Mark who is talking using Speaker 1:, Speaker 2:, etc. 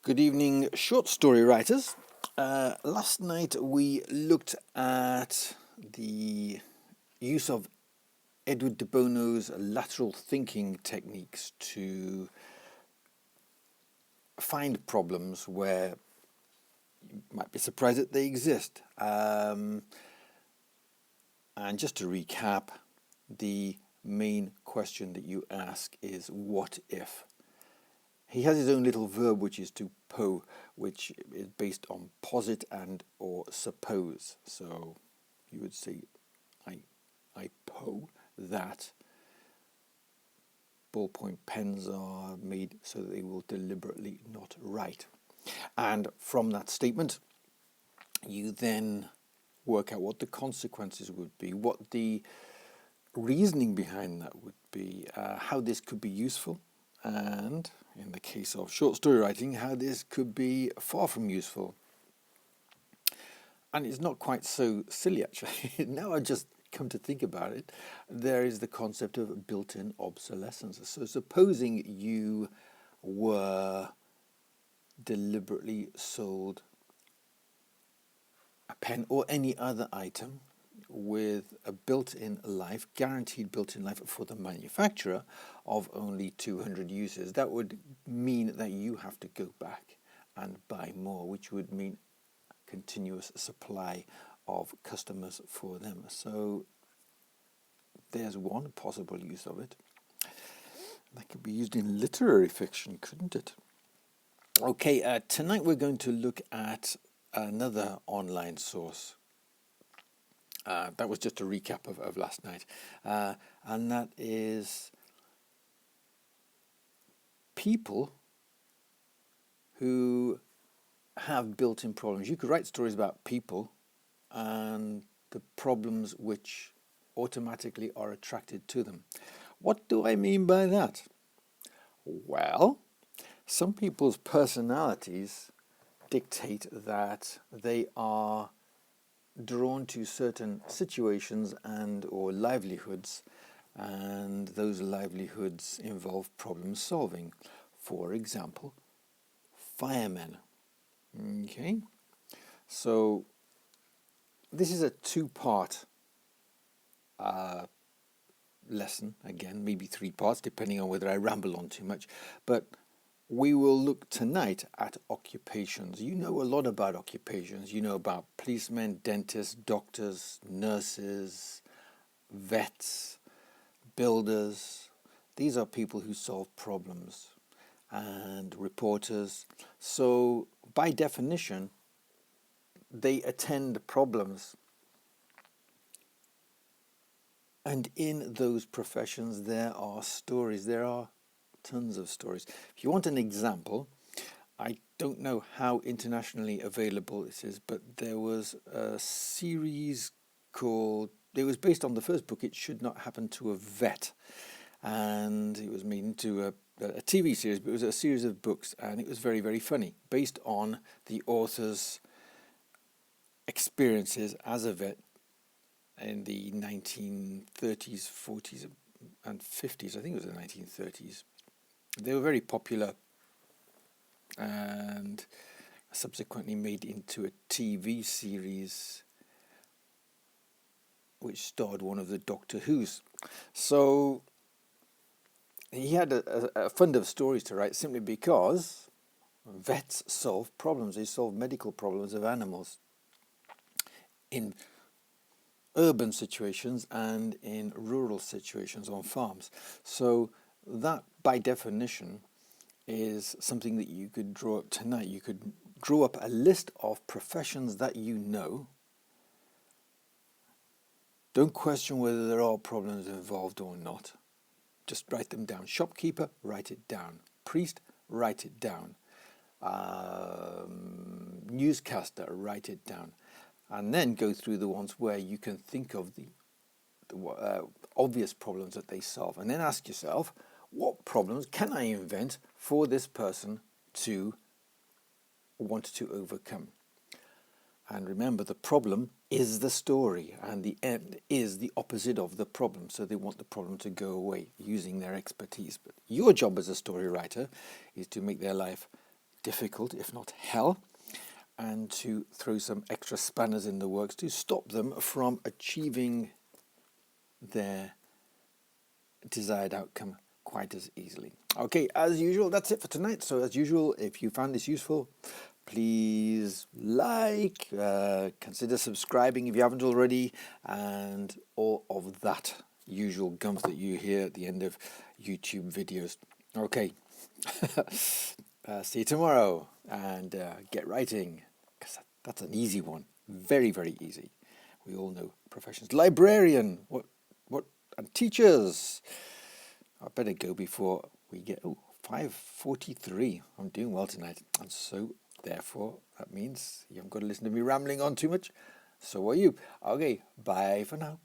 Speaker 1: Good evening, short story writers. Last night we looked at the use of Edward de Bono's lateral thinking techniques to find problems where you might be surprised that they exist. And just to recap, the main question that you ask is, what if? He has his own little verb, which is to po, which is based on posit and or suppose. So you would say, I po that ballpoint pens are made so that they will deliberately not write. And from that statement, you then work out what the consequences would be, what the reasoning behind that would be, how this could be useful, and in the case of short story writing, how this could be far from useful. And it's not quite so silly, actually. Now I just come to think about it, there is the concept of built-in obsolescence. So supposing you were deliberately sold a pen or any other item with a built-in life, guaranteed built-in life for the manufacturer of only 200 uses. That would mean that you have to go back and buy more, which would mean continuous supply of customers for them. So there's one possible use of it. That could be used in literary fiction, couldn't it? Okay, tonight we're going to look at another online source. That was just a recap of last night. And that is people who have built-in problems. You could write stories about people and the problems which automatically are attracted to them. What do I mean by that? Well, some people's personalities dictate that they are drawn to certain situations and or livelihoods, and those livelihoods involve problem solving. For example, firemen. Okay, so this is a two-part lesson, again, maybe three parts, depending on whether I ramble on too much, but we will look tonight at occupations. You know a lot about occupations. You know about policemen, dentists, doctors, nurses, vets, builders. These are people who solve problems, and reporters. So by definition, they attend problems. And in those professions, there are stories. There are tons of stories. If you want an example, I don't know how internationally available this is, but there was a series called, it was based on the first book, It Should Not Happen to a Vet. And it was made into a TV series, but it was a series of books, and it was very, very funny, based on the author's experiences as a vet in the 1930s, 40s, and 50s. I think it was the 1930s. They were very popular and subsequently made into a TV series which starred one of the Doctor Who's. So he had a fund of stories to write simply because vets solve problems. They solve medical problems of animals in urban situations and in rural situations on farms. So that, by definition, is something that you could draw up tonight. You could draw up a list of professions that you know. Don't question whether there are problems involved or not. Just write them down. Shopkeeper, write it down. Priest, write it down. Newscaster, write it down. And then go through the ones where you can think of the obvious problems that they solve. And then ask yourself, what problems can I invent for this person to want to overcome? And remember, the problem is the story, and the end is the opposite of the problem. So they want the problem to go away using their expertise. But your job as a story writer is to make their life difficult, if not hell, and to throw some extra spanners in the works to stop them from achieving their desired outcome quite as easily. Okay, as usual, that's it for tonight. So as usual, if you found this useful, please like, consider subscribing if you haven't already, and all of that usual gumph that you hear at the end of YouTube videos. Okay, see you tomorrow, and get writing, because that's an easy one. Very, very easy. We all know professions. Librarian, what, and teachers. I better go before we get 5:43. I'm doing well tonight, and so therefore that means you haven't got to listen to me rambling on too much. So are you. Okay, bye for now.